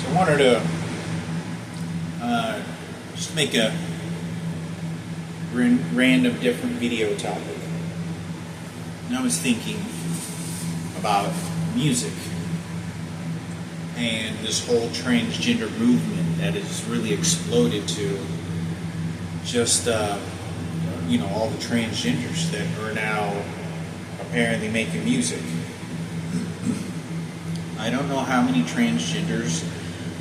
I wanted to just make a random different video topic. And I was thinking about music and this whole transgender movement that has really exploded to just, all the transgenders that are now apparently making music. I don't know how many transgenders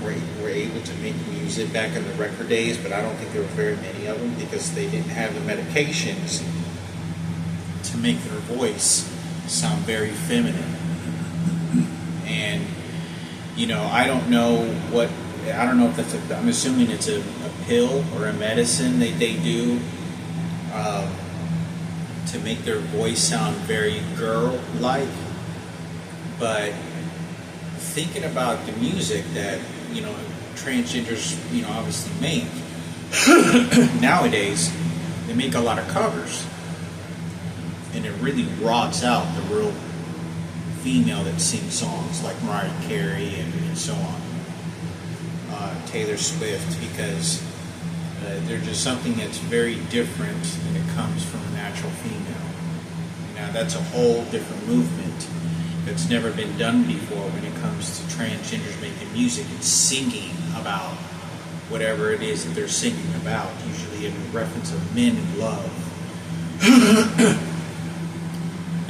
were able to make music back in the record days, but I don't think there were very many of them because they didn't have the medications to make their voice sound very feminine. And, I don't know if that's I'm assuming it's a pill or a medicine that they do to make their voice sound very girl-like. But thinking about the music that, transgenders, obviously make, nowadays, they make a lot of covers. And it really rots out the real female that sings songs like Mariah Carey and so on. Taylor Swift, because they're just something that's very different when it comes from a natural female. That's a whole different movement that's never been done before when it comes to transgenders making music and singing about whatever it is that they're singing about, usually in reference of men and love.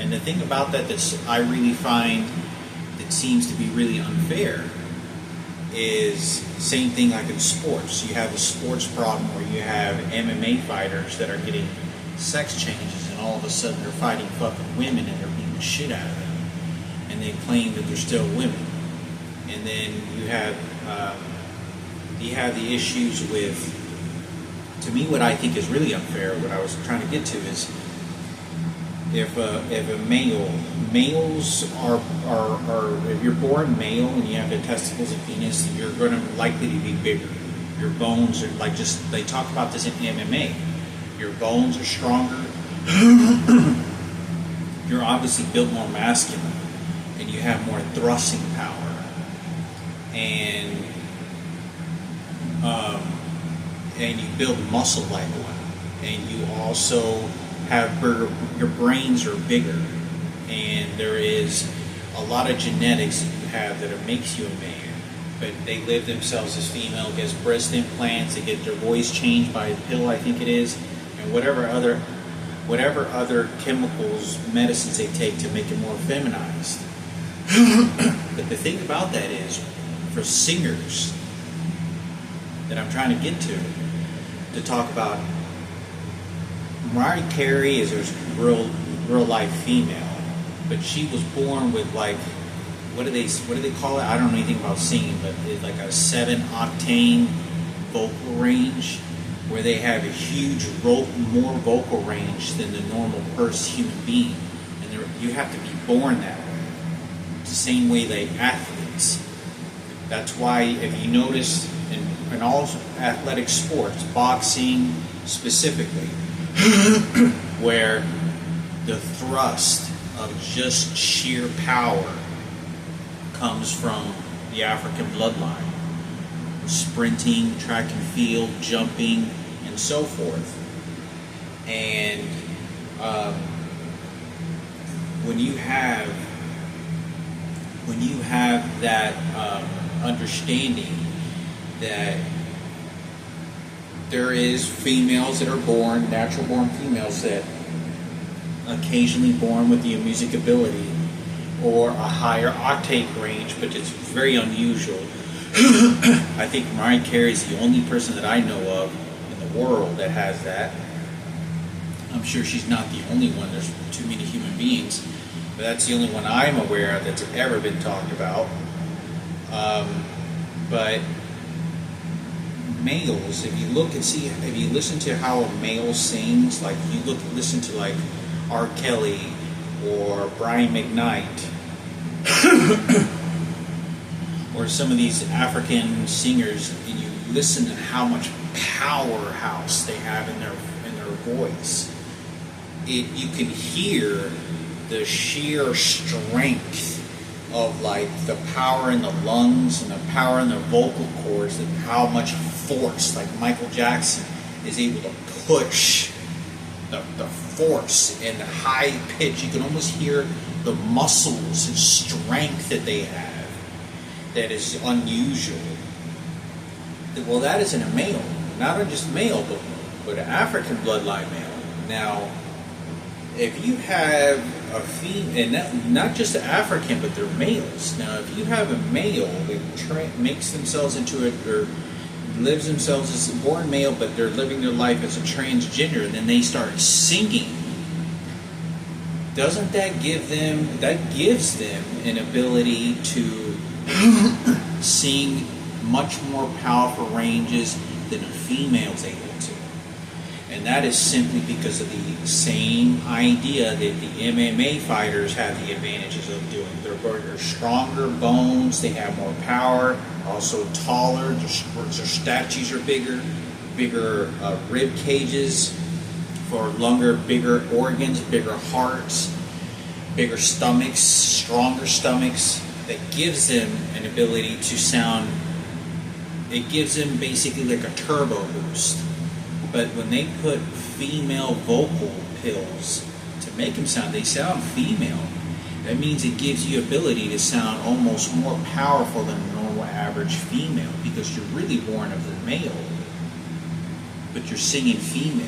And the thing about that I really find that seems to be really unfair is same thing like in sports. You have a sports problem where you have MMA fighters that are getting sex changes and all of a sudden they're fighting fucking women and they're beating the shit out of them. And they claim that they're still women. And then you have the issues with, to me, what I think is really unfair, what I was trying to get to is if males are if you're born male and you have the testicles and penis, you're going to likely to be bigger. Your bones are they talk about this in MMA. Your bones are stronger. You're obviously built more masculine. And you have more thrusting power, and you build muscle like one, and you also have bigger. Your brains are bigger, and there is a lot of genetics that you have that makes you a man. But they live themselves as female, gets breast implants, they get their voice changed by a pill, I think it is, and whatever other chemicals, medicines they take to make it more feminized. But the thing about that is, for singers that I'm trying to get to talk about, Mariah Carey is a real life female, but she was born with what do they call it? I don't know anything about singing, but it's like a 7-octane vocal range, where they have a huge more vocal range than the normal human being, and you have to be born that way. The same way they athletes. That's why if you notice in all athletic sports, boxing specifically, where the thrust of just sheer power comes from the African bloodline, sprinting, track and field, jumping, and so forth. And when you have that understanding that there is females that are born, natural born females that occasionally born with the music ability or a higher octane range, but it's very unusual. I think Mariah Carey is the only person that I know of in the world that has that. I'm sure she's not the only one. There's too many human beings. But that's the only one I'm aware of that's ever been talked about. But males, if you listen to how a male sings, like listen to like R. Kelly or Brian McKnight, or some of these African singers, and you listen to how much powerhouse they have in their voice, you can hear the sheer strength of like the power in the lungs and the power in the vocal cords, and how much force, like Michael Jackson is able to push the force and the high pitch. You can almost hear the muscles and strength that they have that is unusual. Well, that is in a male, not just male, but an African bloodline male. Now, if you have a female, and not just an African, but they're males. Now, if you have a male that makes themselves into or lives themselves as a born male, but they're living their life as a transgender, and then they start singing, doesn't that gives them an ability to sing much more powerful ranges than a female's able to? And that is simply because of the same idea that the MMA fighters have the advantages of doing. They're stronger bones, they have more power, also taller, their statues are bigger rib cages for longer, bigger organs, bigger hearts, bigger stomachs, stronger stomachs. That gives them an ability to sound, it gives them basically like a turbo boost. But when they put female vocal pills to make them sound, they sound female. That means it gives you ability to sound almost more powerful than a normal average female, because you're really born of the male, but you're singing female.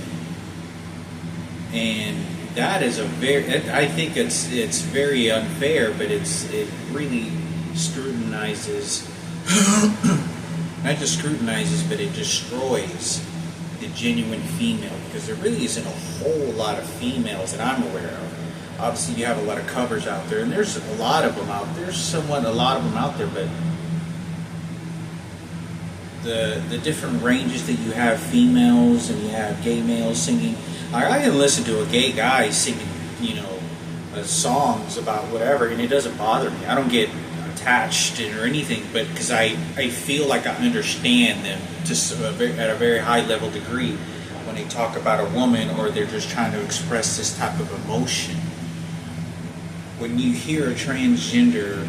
And that is I think it's very unfair, but it really scrutinizes, not just scrutinizes, but it destroys the genuine female, because there really isn't a whole lot of females that I'm aware of. Obviously, you have a lot of covers out there, and there's a lot of them out there. But the different ranges that you have females and you have gay males singing. I can listen to a gay guy singing, songs about whatever, and it doesn't bother me. I don't get attached or anything, but because I feel like I understand them just at a very high level degree when they talk about a woman, or they're just trying to express this type of emotion. When you hear a transgender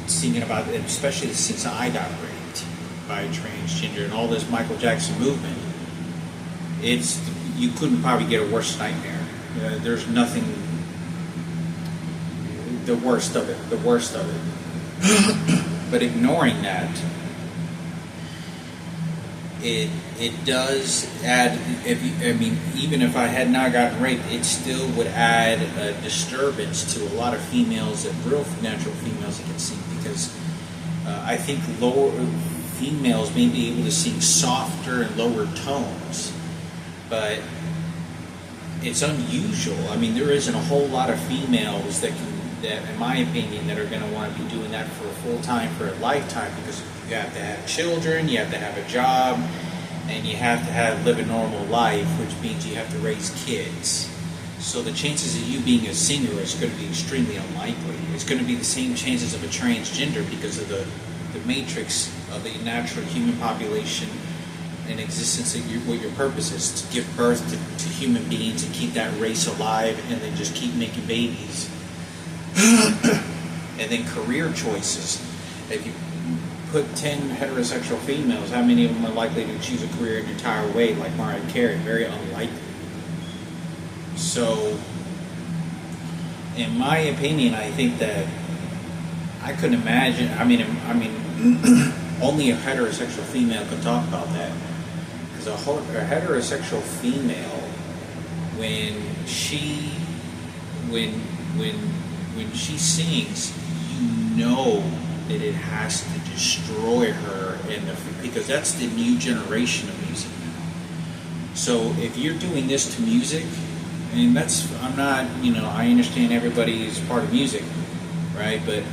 singing about it, especially since I got raped by a transgender and all this Michael Jackson movement, you couldn't probably get a worse nightmare. There's nothing, the worst of it. But ignoring that, it does add. Even if I had not gotten raped, it still would add a disturbance to a lot of females, real natural females that can sing, because I think lower females may be able to sing softer and lower tones, but it's unusual. There isn't a whole lot of females that, in my opinion, that are going to want to be doing that for a full time, for a lifetime, because you have to have children, you have to have a job, and you have to live a normal life, which means you have to raise kids. So the chances of you being a singer is going to be extremely unlikely. It's going to be the same chances of a transgender, because of the matrix of the natural human population in existence. What your purpose is to give birth to human beings and keep that race alive, and then just keep making babies. And then career choices. If you put 10 heterosexual females, how many of them are likely to choose a career an entire way, like Mariah Carey? Very unlikely. So, in my opinion, I think that I couldn't imagine. Only a heterosexual female could talk about that, because a heterosexual female, when she sings, that it has to destroy her, because that's the new generation of music now. So if you're doing this to music, and I understand everybody is part of music, right? But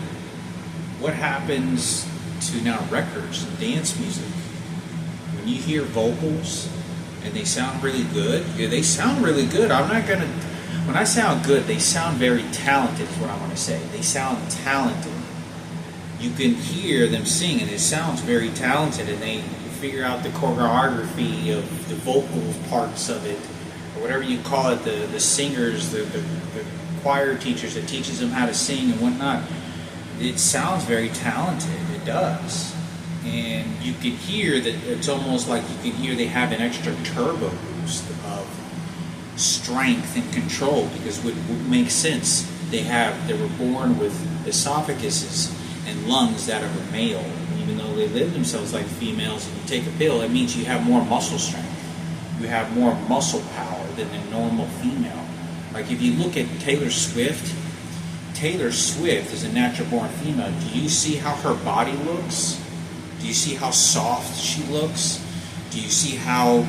what happens to now records and dance music? When you hear vocals and they sound really good, they sound really good. When I sound good, they sound very talented, is what I want to say. They sound talented. You can hear them sing, and it sounds very talented, and they figure out the choreography of the vocal parts of it, or whatever you call it, the singers, the choir teachers that teaches them how to sing and whatnot. it sounds very talented. It does. And you can hear that it's almost like you can hear they have an extra turbo boost of strength and control, because what makes sense, they were born with esophaguses and lungs that of a male. Even though they live themselves like females, and you take a pill, it means you have more muscle strength. You have more muscle power than a normal female. Like if you look at Taylor Swift is a natural born female. Do you see how her body looks? Do you see how soft she looks? Do you see how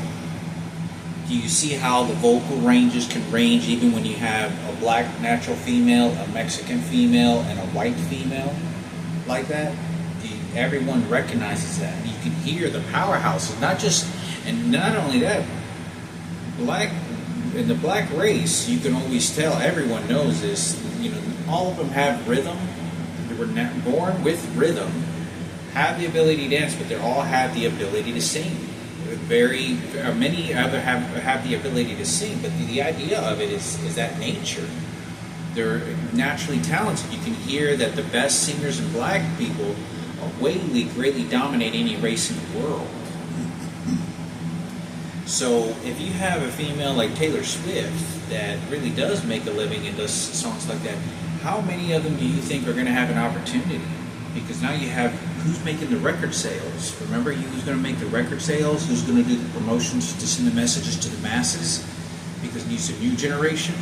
the vocal ranges can range even when you have a black natural female, a Mexican female, and a white female like that? Everyone recognizes that. You can hear the powerhouses, not only that, in the black race, you can always tell, everyone knows this, all of them have rhythm. They were born with rhythm, have the ability to dance, but they all have the ability to sing. Many other have the ability to sing, but the idea of it is that nature. They're naturally talented. You can hear that the best singers and black people greatly dominate any race in the world. So if you have a female like Taylor Swift that really does make a living and does songs like that, how many of them do you think are going to have an opportunity? Because now you have who's making the record sales. Remember who's going to make the record sales? Who's going to do the promotions to send the messages to the masses? Because it's a new generation.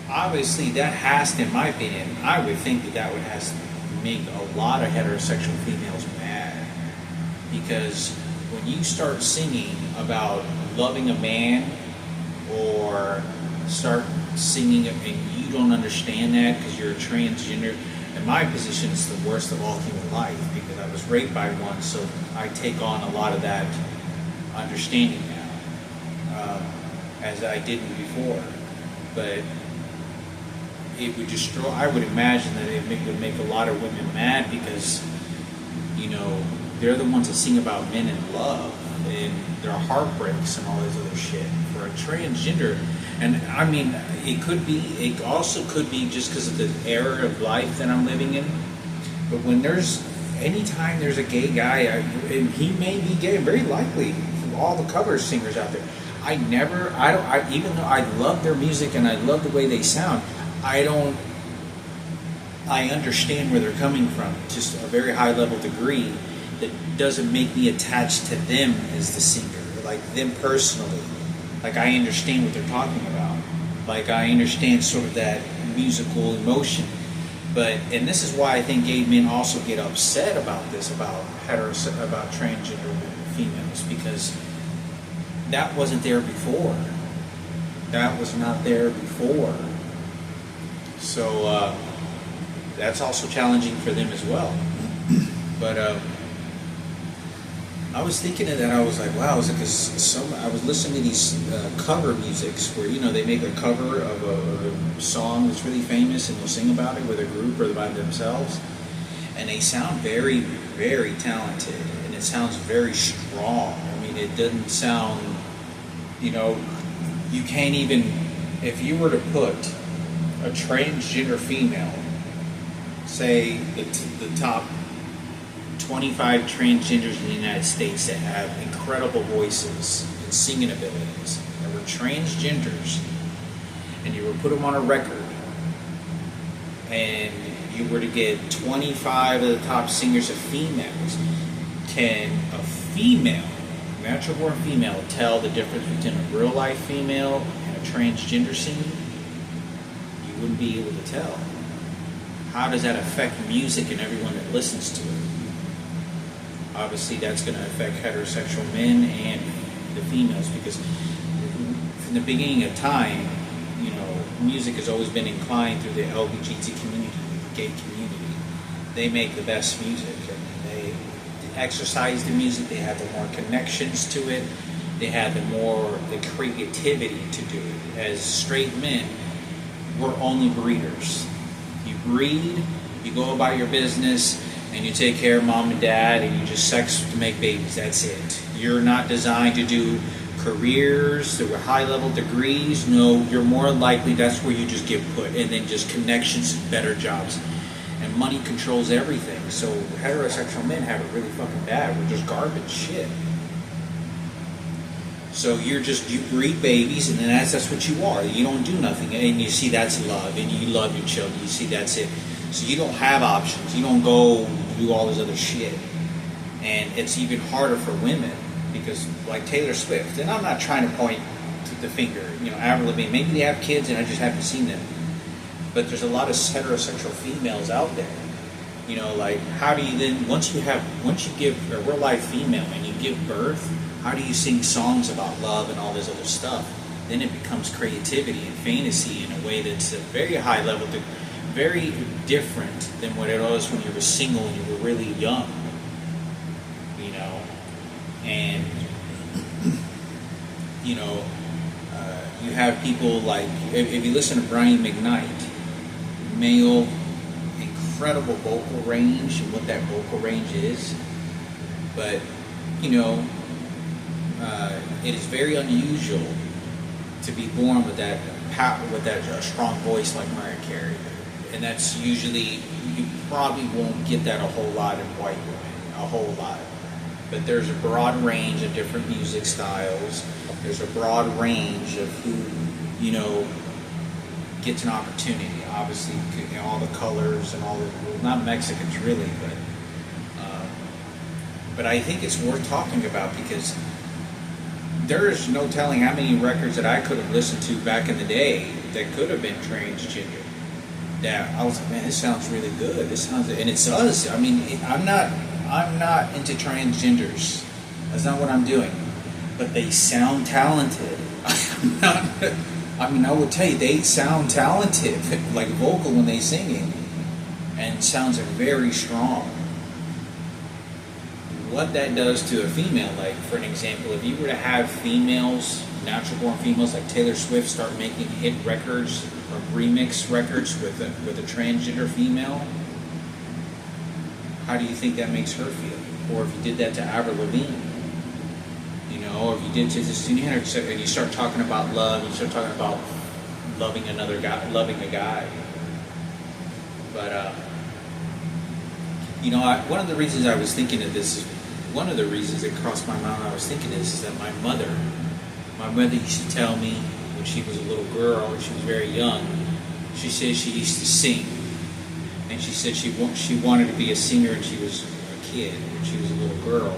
Obviously, that has to, in my opinion, I would think that would have to make a lot of heterosexual females mad. Because when you start singing about loving a man, or start singing and you don't understand that because you're a transgender, in my position, it's the worst of all human life, because I was raped by one, so I take on a lot of that understanding now, as I didn't before. But it would destroy, I would imagine that it would make a lot of women mad, because, they're the ones that sing about men and love, and their heartbreaks and all this other shit. For a transgender, and I mean, it also could be just because of the era of life that I'm living in, but anytime there's a gay guy, and he may be gay, very likely, from all the cover singers out there, even though I love their music and I love the way they sound, I understand where they're coming from, just a very high level degree that doesn't make me attached to them as the singer, like them personally. Like I understand what they're talking about. Like I understand sort of that musical emotion. And this is why I think gay men also get upset about this, about transgender females, because that wasn't there before. That was not there before. So that's also challenging for them as well. But I was thinking of that. I was like, wow. I was listening to these cover musics where they make a cover of a song that's really famous, and they'll sing about it with a group or by themselves, and they sound very, very talented, and it sounds very strong. I mean, it doesn't sound, you can't even, if you were to put a transgender female, say the top 25 transgenders in the United States that have incredible voices and singing abilities, that were transgenders, and you were to put them on a record, and you were to get 25 of the top singers of females, can a female, natural born female, tell the difference between a real life female and a transgender singer? You wouldn't be able to tell. How does that affect music and everyone that listens to it? Obviously, that's going to affect heterosexual men and the females, because from the beginning of time, music has always been inclined through the LGBT community, the gay community. They make the best music, and they exercise the music. They have the more connections to it. They have the creativity to do it. As straight men, we're only breeders. You breed, you go about your business, and you take care of mom and dad, and you just sex to make babies. That's it. You're not designed to do careers, through high-level degrees. No, you're more likely that's where you just get put, and then just connections, better jobs. And money controls everything. So heterosexual men have it really fucking bad. We're just garbage shit. So you breed babies, and then that's what you are. You don't do nothing, and you see that's love, and you love your children. You see that's it. So you don't have options. You don't go do all this other shit. And it's even harder for women because, like Taylor Swift, and I'm not trying to point to the finger. Avril Lavigne. Maybe they have kids, and I just haven't seen them. But there's a lot of heterosexual females out there. Like how do you then once you give a real life female and you give birth, how do you sing songs about love and all this other stuff? Then it becomes creativity and fantasy in a way that's a very high level, very different than what it was when you were single and you were really young. And you have people like if you listen to Brian McKnight, male, incredible vocal range and what that vocal range is, but it is very unusual to be born with that strong voice like Mariah Carey, and that's usually you probably won't get that a whole lot in white women, a whole lot. But there's a broad range of different music styles. There's a broad range of who gets an opportunity. Obviously, all the colors and all the not Mexicans really, but I think it's worth talking about because there is no telling how many records that I could have listened to back in the day that could have been transgender. That I was like, man, this sounds really good. This sounds, and it does. I mean, I'm not into transgenders. That's not what I'm doing. But they sound talented. I will tell you, they sound talented, like vocal when they singing, and sounds very strong. What that does to a female, like for an example, if you were to have females, natural-born females like Taylor Swift, start making hit records or remix records with a transgender female, how do you think that makes her feel? Or if you did that to Avril Lavigne, or if you did to Christina Hendricks, and you start talking about love, you start talking about loving another guy, loving a guy. But one of the reasons I was thinking of this is one of the reasons that crossed my mind when I was thinking of this is that my mother used to tell me when she was a little girl, when she was very young, she said she used to sing. And she said she wanted to be a singer when she was a kid, when she was a little girl.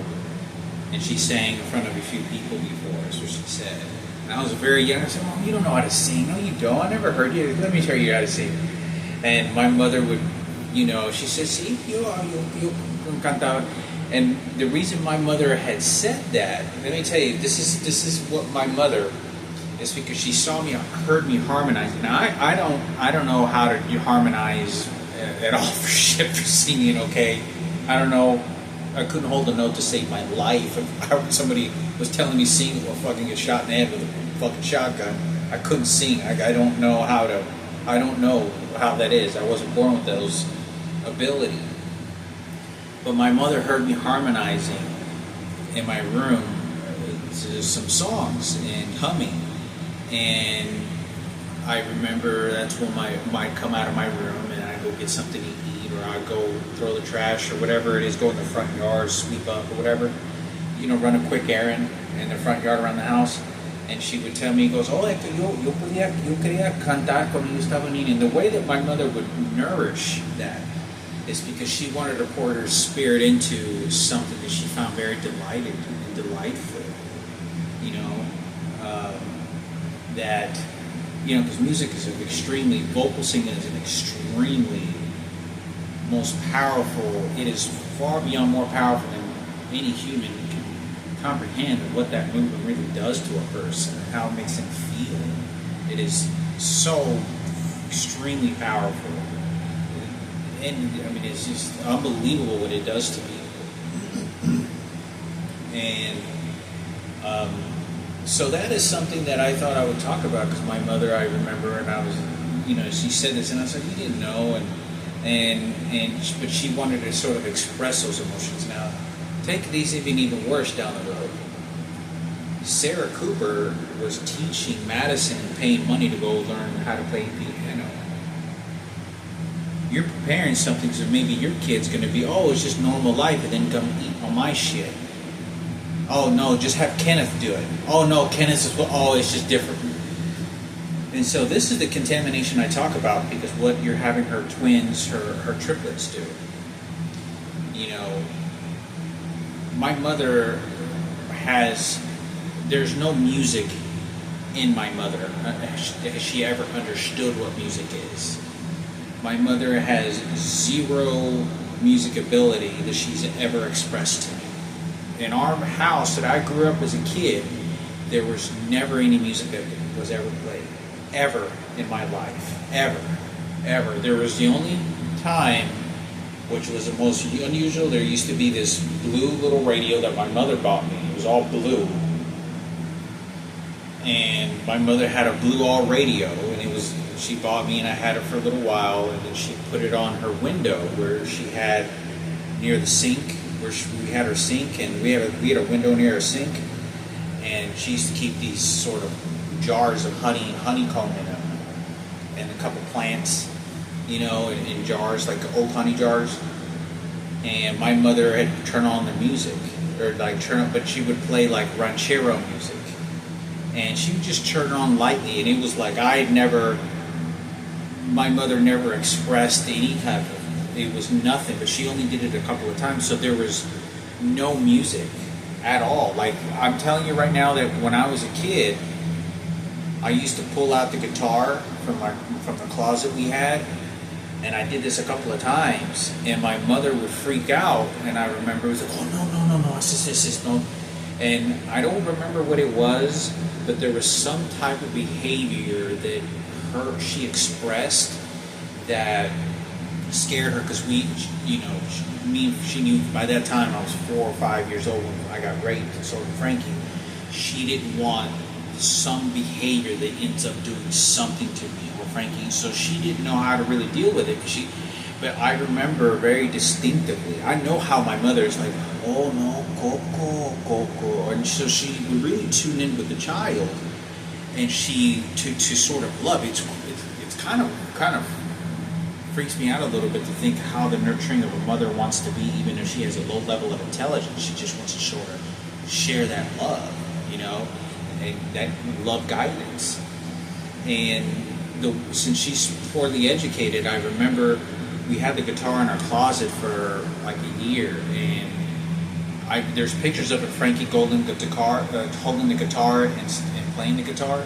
And she sang in front of a few people before, that's what she said. And I was very young. I said, Mom, you don't know how to sing. No, you don't. I never heard you. Let me tell you how to sing. And my mother would, she said, sí, yo cantaba. And the reason my mother had said that, let me tell you, this is what my mother, is because she heard me harmonize. Now, I don't know how to harmonize at all for singing, okay? I don't know. I couldn't hold a note to save my life. If somebody was telling me sing or fucking get shot in the head with a fucking shotgun, I couldn't sing. I don't know how that is. I wasn't born with those abilities. But my mother heard me harmonizing in my room some songs and humming. And I remember that's when I'd come out of my room and I'd go get something to eat, or I'd go throw the trash or whatever it is, go in the front yard, sweep up or whatever, run a quick errand in the front yard around the house. And she would tell me, yo quería cantar cuando yo estaba niña. And the way that my mother would nourish that is because she wanted to pour her spirit into something that she found very delightful. Because music is vocal singing is an extremely most powerful. It is far beyond more powerful than any human can comprehend what that movement really does to a person and how it makes them feel. It is so extremely powerful. And it's just unbelievable what it does to people. And so that is something that I thought I would talk about, because my mother, I remember, and I was, she said this, and I was like, you didn't know, but she wanted to sort of express those emotions. Now, take these even worse down the road. Sarah Cooper was teaching Madison and paying money to go learn how to play piano. You're preparing something so maybe your kid's going to be, oh, it's just normal life, and then come eat on my shit. Oh no, just have Kenneth do it. Oh no, Kenneth is, oh, it's just different. And so this is the contamination I talk about, because what you're having her twins, her triplets do. You know, my mother there's no music in my mother. Has she ever understood what music is? My mother has zero music ability that she's ever expressed to me. In our house that I grew up as a kid, there was never any music that was ever played. Ever in my life. Ever. Ever. There was the only time, which was the most unusual, there used to be this blue little radio that my mother bought me. It was all blue. And my mother had a blue all radio, and she bought me, and I had it for a little while, and then she put it on her window where she had near the sink, where we had her sink, and we had a window near her sink, and she used to keep these sort of jars of honey and honeycomb in them, and a couple plants, you know, in jars, like old honey jars. And my mother had turned on the music, or like but she would play like ranchero music, and she would just turn it on lightly, and it was like my mother never expressed any kind of, it was nothing, but she only did it a couple of times, so there was no music at all. Like, I'm telling you right now that when I was a kid, I used to pull out the guitar from the closet we had, and I did this a couple of times, and my mother would freak out, and I remember it was like, oh, no, it's just, no. And I don't remember what it was, but there was some type of behavior that she expressed that scared her, because she knew by that time I was 4 or 5 years old when I got raped, and so did Frankie. She didn't want some behavior that ends up doing something to me or Frankie, so she didn't know how to really deal with it. But I remember very distinctively, I know how my mother is like, oh no, Coco, and so she would really tune in with the child, and she to sort of love. It's kind of freaks me out a little bit to think how the nurturing of a mother wants to be, even if she has a low level of intelligence. She just wants to sort of share that love, you know, and that love guidance. And since she's poorly educated, I remember we had the guitar in our closet for like a year, and there's pictures of Frankie holding the guitar and playing the guitar.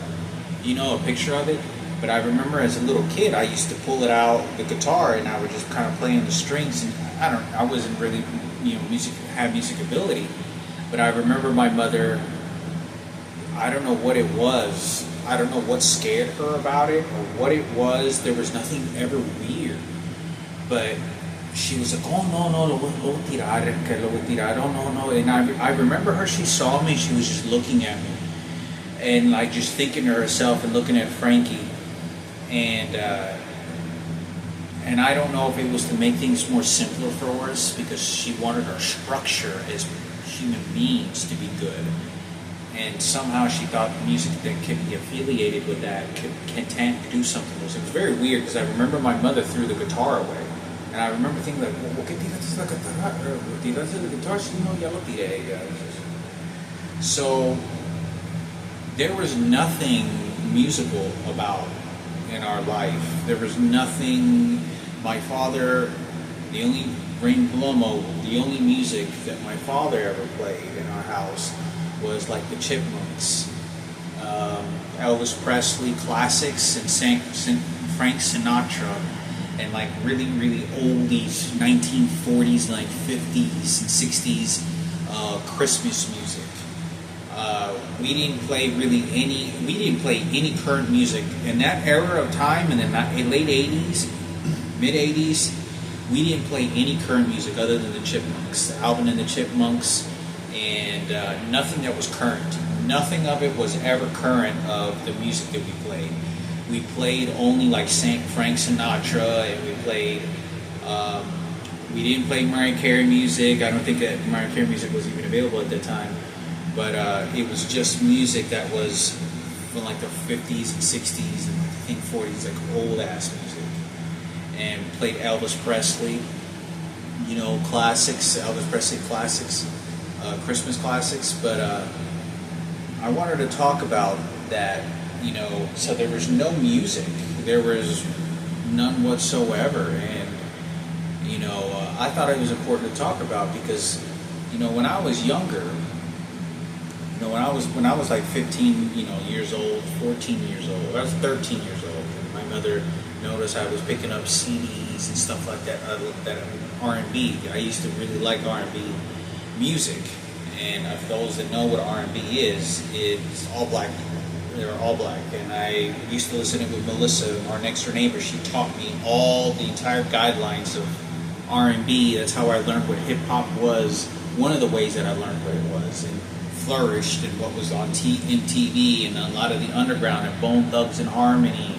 You know, a picture of it. But I remember as a little kid, I used to pull it out, the guitar, and I would just kind of play on the strings. And I wasn't really, have music ability. But I remember my mother, I don't know what it was. I don't know what scared her about it or what it was. There was nothing ever weird. But she was like, oh, no, lo voy a tirar, oh, no. And I remember her, she saw me, she was just looking at me. And like just thinking to herself and looking at Frankie. And I don't know if it was to make things more simpler for us, because she wanted our structure as human beings to be good. And somehow she thought music that could be affiliated with that can do something. It was very weird, because I remember my mother threw the guitar away. And I remember thinking like, ¿por qué tiraste la guitarra? ¿Tiraste la guitar? Sí, no, ya lo tiré. So there was nothing musical about in our life. There was nothing. My father, the only music that my father ever played in our house was like the Chipmunks, Elvis Presley classics, and Frank Sinatra, and like really, really oldies, 1940s, like 50s and 60s Christmas music. We didn't play any current music in that era of time. In the late 80s, mid 80s, we didn't play any current music other than the Chipmunks, Alvin and the Chipmunks, and nothing that was current. Nothing of it was ever current of the music that we played. We played only like Frank Sinatra, and we didn't play Mariah Carey music. I don't think that Mariah Carey music was even available at that time. but it was just music that was from like the 50s and 60s and I think 40s, like old ass music, and played Elvis Presley, you know, classics, Elvis Presley classics, Christmas classics. But I wanted to talk about that, you know. So there was no music, there was none whatsoever, and you know, I thought it was important to talk about because, you know, when I was younger, you know, when I was like 15, you know, years old, 14 years old, I was 13 years old. And my mother noticed I was picking up CDs and stuff like that, that R&B. I used to really like R&B music, and for those that know what R&B is, it's all black people. They're all black, and I used to listen to it with Melissa, our next door neighbor. She taught me all the entire guidelines of R&B. That's how I learned what hip hop was. One of the ways that I learned what it was and flourished, and what was on MTV and a lot of the underground and Bone Thugs and Harmony,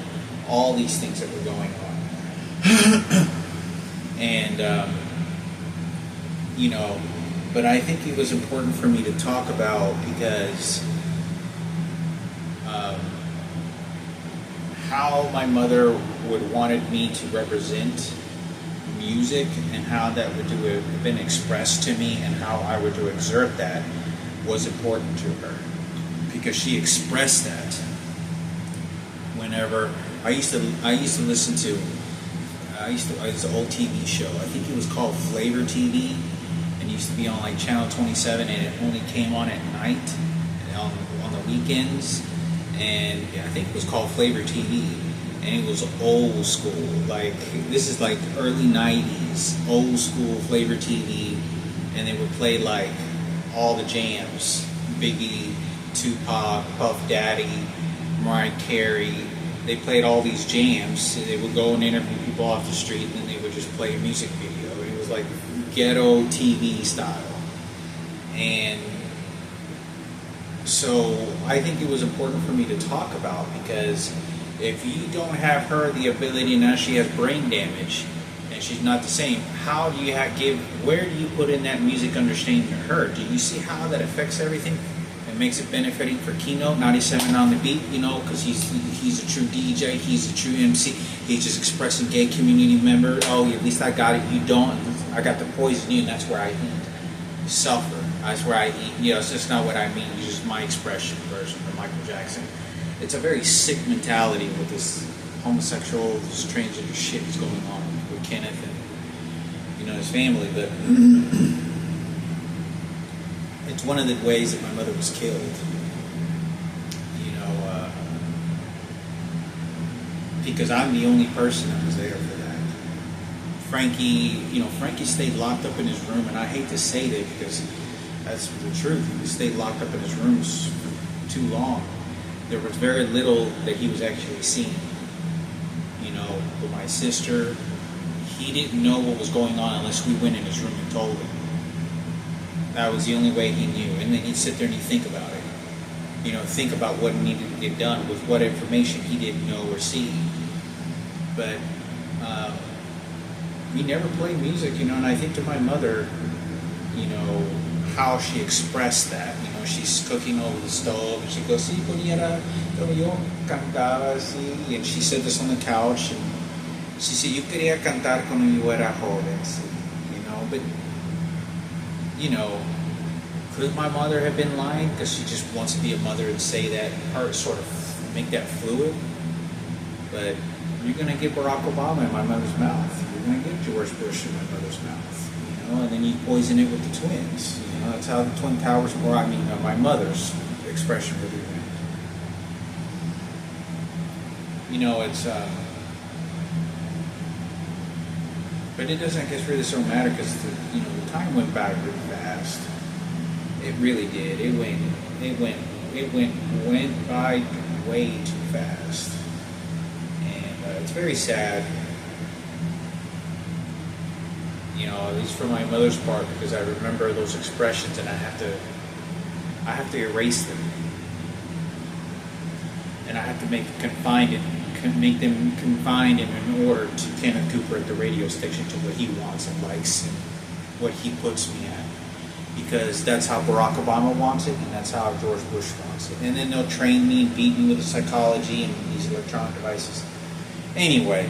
all these things that were going on. And you know, but I think it was important for me to talk about because how my mother would wanted me to represent music and how that would have been expressed to me and how I would to exert that was important to her, because she expressed that whenever I used to listen to it's an old TV show. I think it was called Flavor TV, and it used to be on like Channel 27, and it only came on at night on the weekends. And I think it was called Flavor TV, and it was old school. Like, this is like early 90s, old school Flavor TV, and they would play like all the jams: Biggie, Tupac, Puff Daddy, Mariah Carey. They played all these jams. They would go and interview people off the street, and then they would just play a music video. It was like ghetto TV style. And so I think it was important for me to talk about, because if you don't have her the ability, now she has brain damage and she's not the same, how do you where do you put in that music understanding to her? Do you see how that affects everything and makes it benefiting for Keynote 97 on the beat, you know, because he's a true DJ, he's a true MC, he's just expressing gay community member. Oh, at least I got it, you don't. I got to poison you, and that's where I eat. Suffer. That's where I eat. You know, it's just not what I mean. It's just my expression version of Michael Jackson. It's a very sick mentality with this homosexual, this transgender shit that's going on with Kenneth and, you know, his family. But it's one of the ways that my mother was killed. You know, because I'm the only person that was there for that. Frankie stayed locked up in his room, and I hate to say that because that's the truth. He stayed locked up in his rooms for too long. There was very little that he was actually seeing. You know, with my sister, he didn't know what was going on unless we went in his room and told him. That was the only way he knew. And then he'd sit there and he'd think about it. You know, think about what needed to get done with what information he didn't know or see. But we never played music, you know, and I think to my mother, you know, how she expressed that. You know, she's cooking over the stove, and she goes, "Sí, puñera, como yo cantaba así," and she said this on the couch, and she said, "Yo quería cantar cuando yo era joven," sí, you know, but, you know, could my mother have been lying because she just wants to be a mother and say that, or sort of make that fluid? But you're going to get Barack Obama in my mother's mouth. You're going to get George Bush in my mother's mouth, you know, and then you poison it with the twins. You know, that's how the Twin Towers were. I mean, my mother's expression really went. You know, it's, but it doesn't, I guess, really so matter because, you know, the time went by really fast. It really did. It went by way too fast. And it's very sad, you know, at least for my mother's part, because I remember those expressions and I have to erase them. And I have to make them confined in order to Kenneth Cooper at the radio station, to what he wants and likes and what he puts me at. because that's how Barack Obama wants it, and that's how George Bush wants it. And then they'll train me and beat me with the psychology and these electronic devices. Anyway,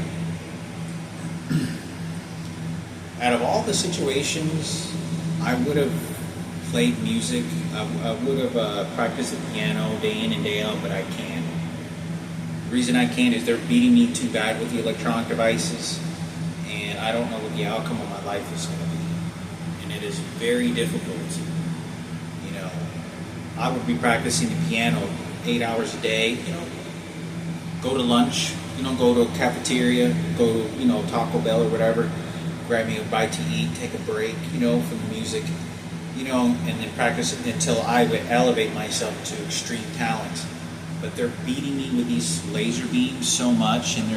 out of all the situations, I would have played music. I would have practiced the piano day in and day out, but I can't. The reason I can't is they're beating me too bad with the electronic devices, and I don't know what the outcome of my life is going to be. And it is very difficult. You know, I would be practicing the piano 8 hours a day. You know, go to lunch. You know, go to a cafeteria. Go to, you know, Taco Bell or whatever. Grab me a bite to eat. Take a break. You know, from the music. You know, and then practice it until I would elevate myself to extreme talent. But they're beating me with these laser beams so much, and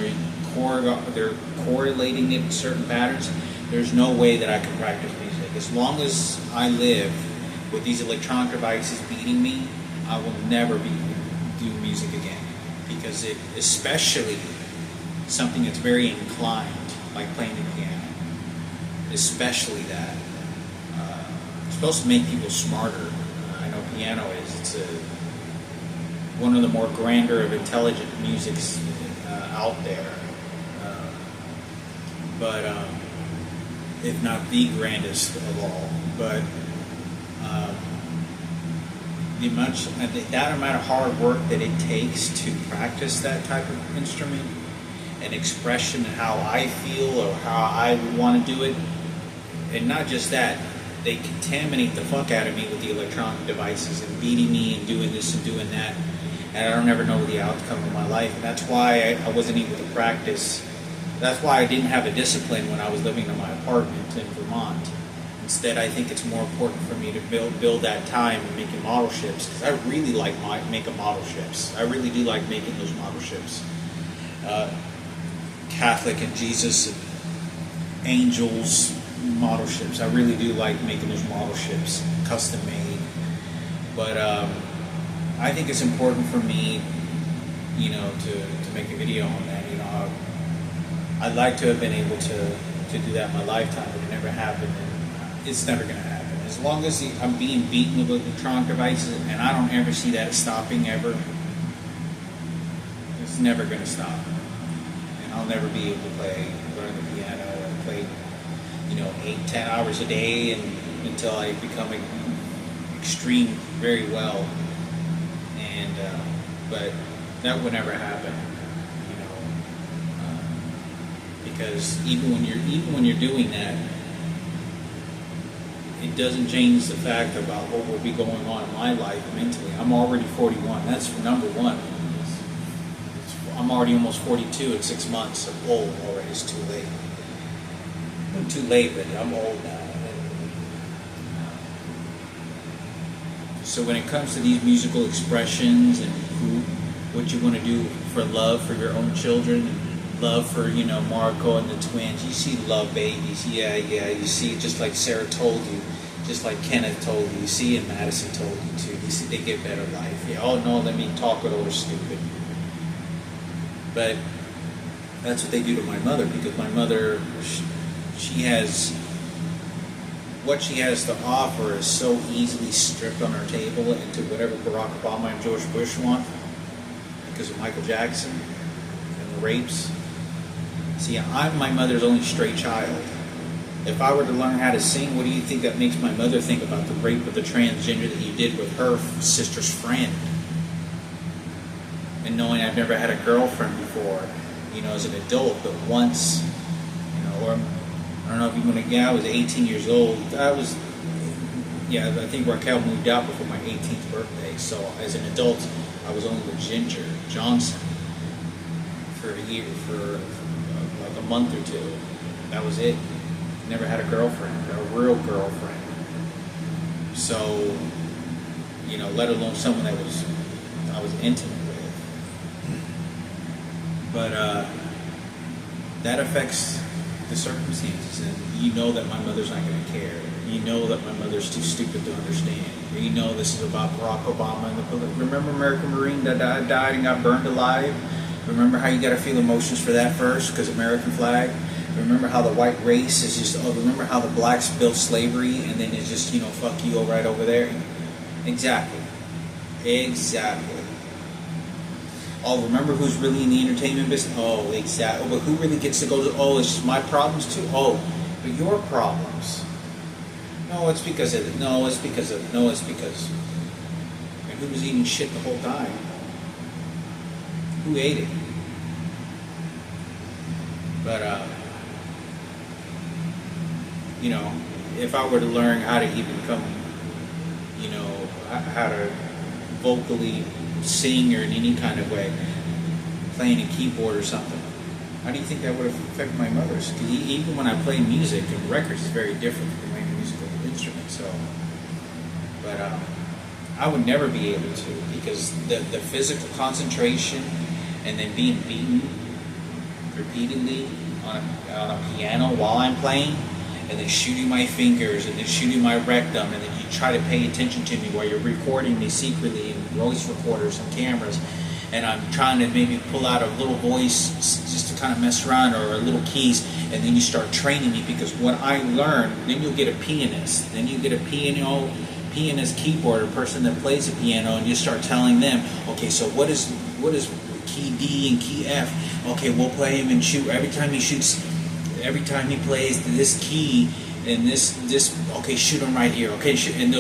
they're correlating it in certain patterns. There's no way that I can practice music. As long as I live with these electronic devices beating me, I will never do music again. Because it, especially something that's very inclined, like playing the piano, especially that. It's supposed to make people smarter. I know piano is. It's one of the more grander of intelligent musics out there. But if not the grandest of all. But that amount of hard work that it takes to practice that type of instrument, and expression and how I feel or how I would want to do it, and not just that, they contaminate the fuck out of me with the electronic devices and beating me and doing this and doing that, and I don't ever know the outcome of my life. And that's why I wasn't able to practice. That's why I didn't have a discipline when I was living in my apartment in Vermont. Instead, I think it's more important for me to build that time in making model ships, because I really like making model ships. I really do like making those model ships. Catholic and Jesus and angels model ships. I really do like making those model ships, custom made. But I think it's important for me, you know, to make a video on that. You know, I'd like to have been able to do that in my lifetime, but it never happened. And it's never going to happen. As long as I'm being beaten with electronic devices, and I don't ever see that stopping ever, it's never going to stop. And I'll never be able to learn the piano and play, you know, 8-10 hours a day until I become extreme very well. And but that would never happen, you know, because even when you're doing that, it doesn't change the fact about what will be going on in my life mentally. I'm already 41. That's number one. I'm already almost 42 in 6 months. I'm old already. It's too late. I'm too late, but I'm old now. So when it comes to these musical expressions and what you want to do for love for your own children, and love for, you know, Marco and the twins, you see love babies. Yeah, you see it just like Sarah told you, just like Kenneth told you. You see it, Madison told you too. You see they get better life. Yeah, oh no, let me talk with over stupid. But that's what they do to my mother, because my mother, she has, what she has to offer is so easily stripped on her table into whatever Barack Obama and George Bush want, because of Michael Jackson and the rapes. See, I'm my mother's only straight child. If I were to learn how to sing, what do you think that makes my mother think about the rape of the transgender that you did with her sister's friend? And knowing I've never had a girlfriend before, you know, as an adult, but once, you know, or I don't know if you want to, yeah, I was 18 years old. I think Raquel moved out before my 18th birthday. So as an adult, I was only with Ginger Johnson for a year, for like a month or two. That was it. Never had a girlfriend, a real girlfriend. So, you know, let alone someone that I was intimate with. But that affects the circumstances, and you know that my mother's not going to care. You know that my mother's too stupid to understand. You know this is about Barack Obama and the. Remember American Marine that died and got burned alive? Remember how you got to feel emotions for that first, because American flag? Remember how the white race is just, oh, remember how the blacks built slavery and then it's just, fuck you right over there? Exactly. Exactly. Oh, remember who's really in the entertainment business? Oh, exactly. But who really gets to go to, oh, it's just my problems too? Oh, but your problems. No, it's because of it. No, it's because of, no, it's because. And who was eating shit the whole time? Who ate it? But, if I were to learn how to even come, how to vocally sing or in any kind of way, playing a keyboard or something, how do you think that would affect my mother's? Because even when I play music and records, it's very different from playing a musical instrument. So, but I would never be able to, because the physical concentration and then being beaten repeatedly on a piano while I'm playing, and then shooting my fingers, and then shooting my rectum, and then you try to pay attention to me while you're recording me secretly in voice recorders and cameras, and I'm trying to maybe pull out a little voice just to kind of mess around, or a little keys, and then you start training me, because what I learn, then you'll get a pianist, then you get a pianist keyboard, a person that plays the piano, and you start telling them, okay, so what is key D and key F? Okay, we'll play him and shoot. Every time he plays this key and this, okay, shoot him right here. Okay, shoot, and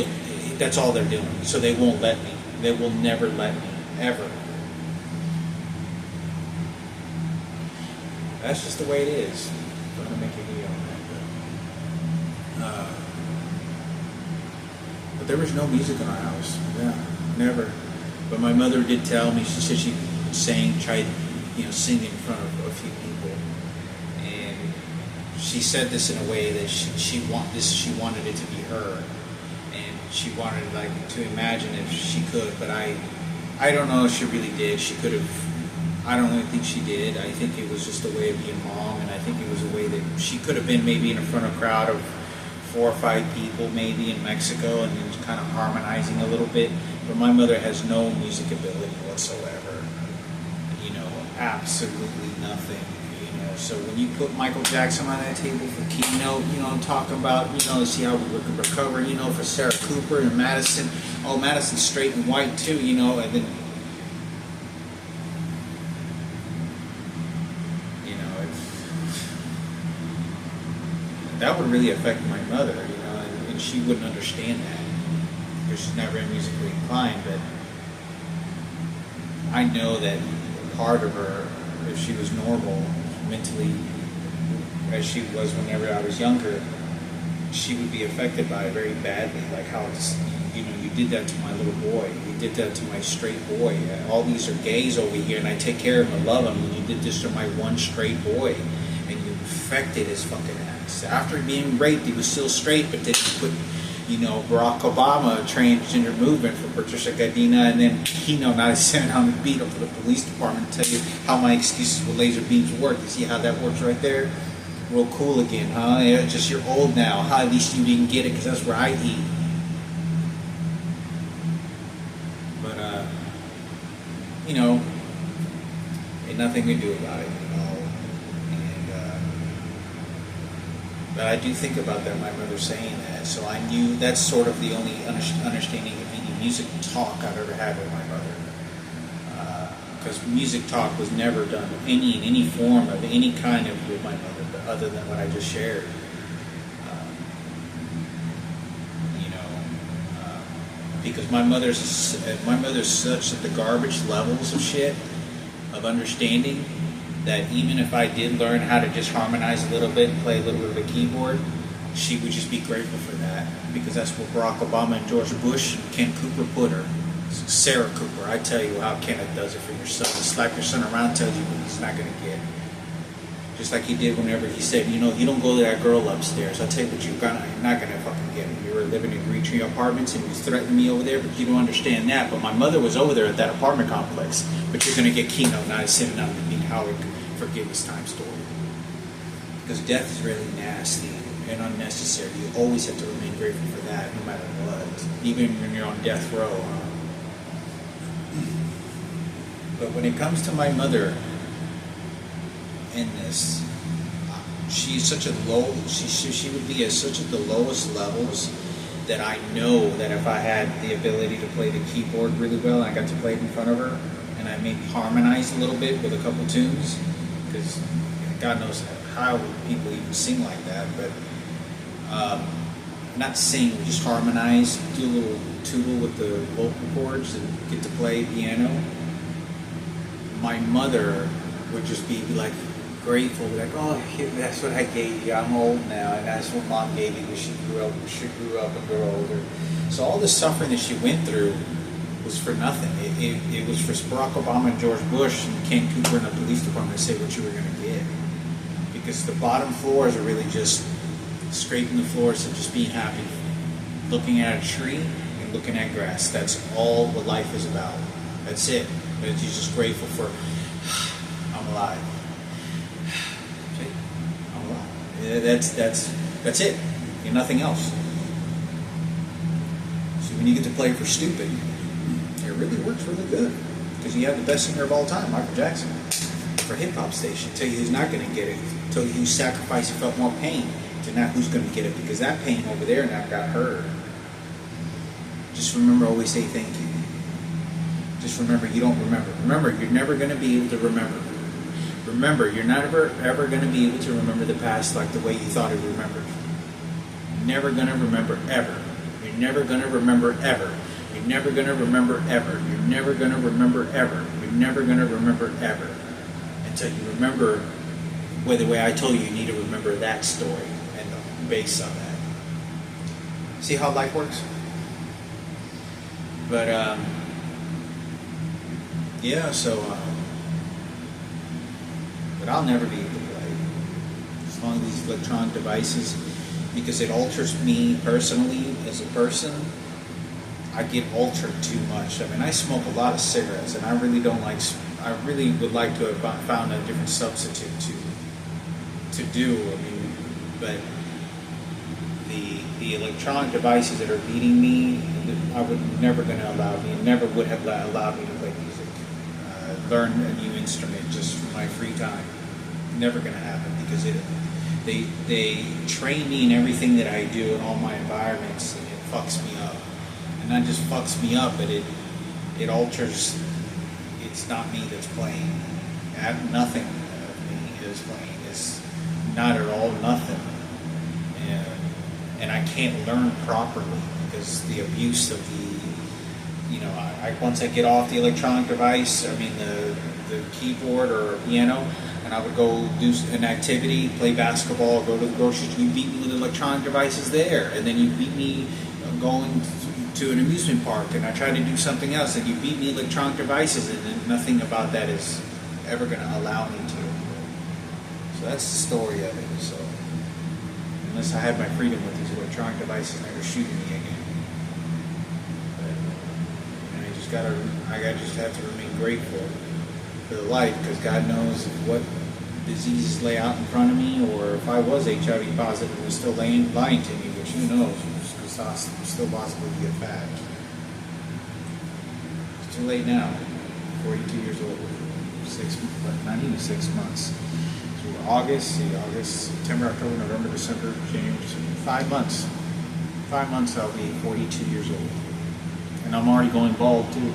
that's all they're doing. So they won't let me. They will never let me, ever. That's just the way it is. I'm gonna make a video on that. But there was no music in our house. Yeah, never. But my mother did tell me. She said she tried singing in front of a few people, and she said this in a way that she wanted it to be her, and she wanted to imagine if she could, but I don't know if she really did. She could have. I don't really think she did. I think it was just a way of being mom, and I think it was a way that she could have been maybe in front of a crowd of 4 or 5 people, maybe in Mexico, and then kind of harmonizing a little bit. But my mother has no music ability whatsoever. Absolutely nothing. So when you put Michael Jackson on that table for keynote, I'm talking about, see how we can recover, for Sarah Cooper and Madison. Oh, Madison's straight and white too, and then, that would really affect my mother, and she wouldn't understand that, because she's not very musically inclined. But I know that part of her, if she was normal mentally as she was whenever I was younger, she would be affected by it very badly. Like how you did that to my little boy, you did that to my straight boy. All these are gays over here, and I take care of them and love them, and you did this to my one straight boy, and you affected his fucking ass. After being raped, he was still straight, but then you put Barack Obama, transgender movement for Patricia Gadina, and then now I sent on the beat up to the police department to tell you how my excuses with laser beams work. You see how that works right there? Real cool again, huh? Yeah, just you're old now. At least you didn't get it, because that's where I eat. But, ain't nothing we do about it, But I do think about that, my mother saying that. So I knew that's sort of the only understanding of any music talk I've ever had with my mother. Because music talk was never done in any form of any kind of with my mother, but other than what I just shared. Because my mother's such at the garbage levels of shit, of understanding, that even if I did learn how to just harmonize a little bit and play a little bit of a keyboard, she would just be grateful for that, because that's what Barack Obama and George Bush and Ken Cooper put her. Sarah Cooper, I tell you how Kenneth does it for your son. Slap your son around, tells you what he's not going to get. Just like he did whenever he said, you don't go to that girl upstairs. I'll tell you what you're not going to fucking get. You were living in Green Tree Apartments and you threatened me over there, but you don't understand that. But my mother was over there at that apartment complex. But you're going to get keynote, not sitting on the Beat Howard Forgiveness Time story. Because death is really nasty and unnecessary. You always have to remain grateful for that, no matter what. Even when you're on death row. But when it comes to my mother in this, she's such a low. She would be at such at the lowest levels that I know that if I had the ability to play the keyboard really well, and I got to play it in front of her, and I maybe harmonized a little bit with a couple tunes, because God knows how people even sing like that, but not sing, just harmonize, do a little tootle with the vocal cords and get to play piano. My mother would just be like grateful, like, oh, that's what I gave you. I'm old now, and that's what Mom gave you when she grew up and grew older. So all the suffering that she went through was for nothing. It was for Barack Obama and George Bush and Ken Cooper and the police department to say what you were going to get. Because the bottom floors are really just scraping the floors and just being happy, looking at a tree and looking at grass. That's all what life is about. That's it. But you're just grateful for, I'm alive. I'm alive. That's it. And nothing else. So when you get to play for stupid, it really works really good. Because you have the best singer of all time, Michael Jackson, for hip hop station. Tell you who's not going to get it. Tell you who sacrificed and felt more pain. To not who's going to get it. Because that pain over there now got heard. Just remember, always say thank you. Just remember, you don't remember. Remember, you're never going to be able to remember. Remember, you're not ever going to be able to remember the past like the way you thought it remembered. You're never going to remember ever. You're never going to remember ever. You're never going to remember ever. You're never going to remember ever. You're never going to remember ever. Until you remember, well, the way I told you, you need to remember that story and the base of that. See how life works? But, yeah, so, but I'll never be able to play as long as these electronic devices, because it alters me personally as a person. I get altered too much. I mean, I smoke a lot of cigarettes, and I really don't like. I really would like to have found a different substitute to do. I mean, but the electronic devices that are beating me, I would never going to allow me, and never would have allowed me to play music, learn a new instrument just for my free time. Never going to happen, because they train me in everything that I do in all my environments, and it fucks me up. And not just fucks me up, but it alters. It's not me that's playing. Nothing of me is playing. It's not at all nothing. And I can't learn properly because the abuse of I once I get off the electronic device, I mean the keyboard or piano, and I would go do an activity, play basketball, go to the grocery store. You beat me with electronic devices there, and then you beat me going to an amusement park, and I tried to do something else, and you beat me with electronic devices, and then nothing about that is ever going to allow me to. So that's the story of it. So unless I had my freedom with these electronic devices, they were shooting me again. But I just have to remain grateful for the life, because God knows what diseases lay out in front of me, or if I was HIV positive and was still lying to me, which who knows, because I still possible to get fat. It's too late now. 42 years old. Not even 6 months. So August, September, October, November, December, January, 5 months. 5 months I'll be 42 years old. And I'm already going bald too.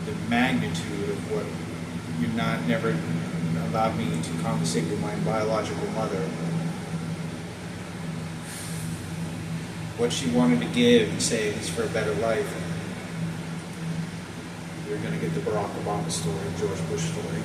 The magnitude of what never allowed me to conversate with my biological mother. What she wanted to give and say is for a better life. You're going to get the Barack Obama story, George Bush story.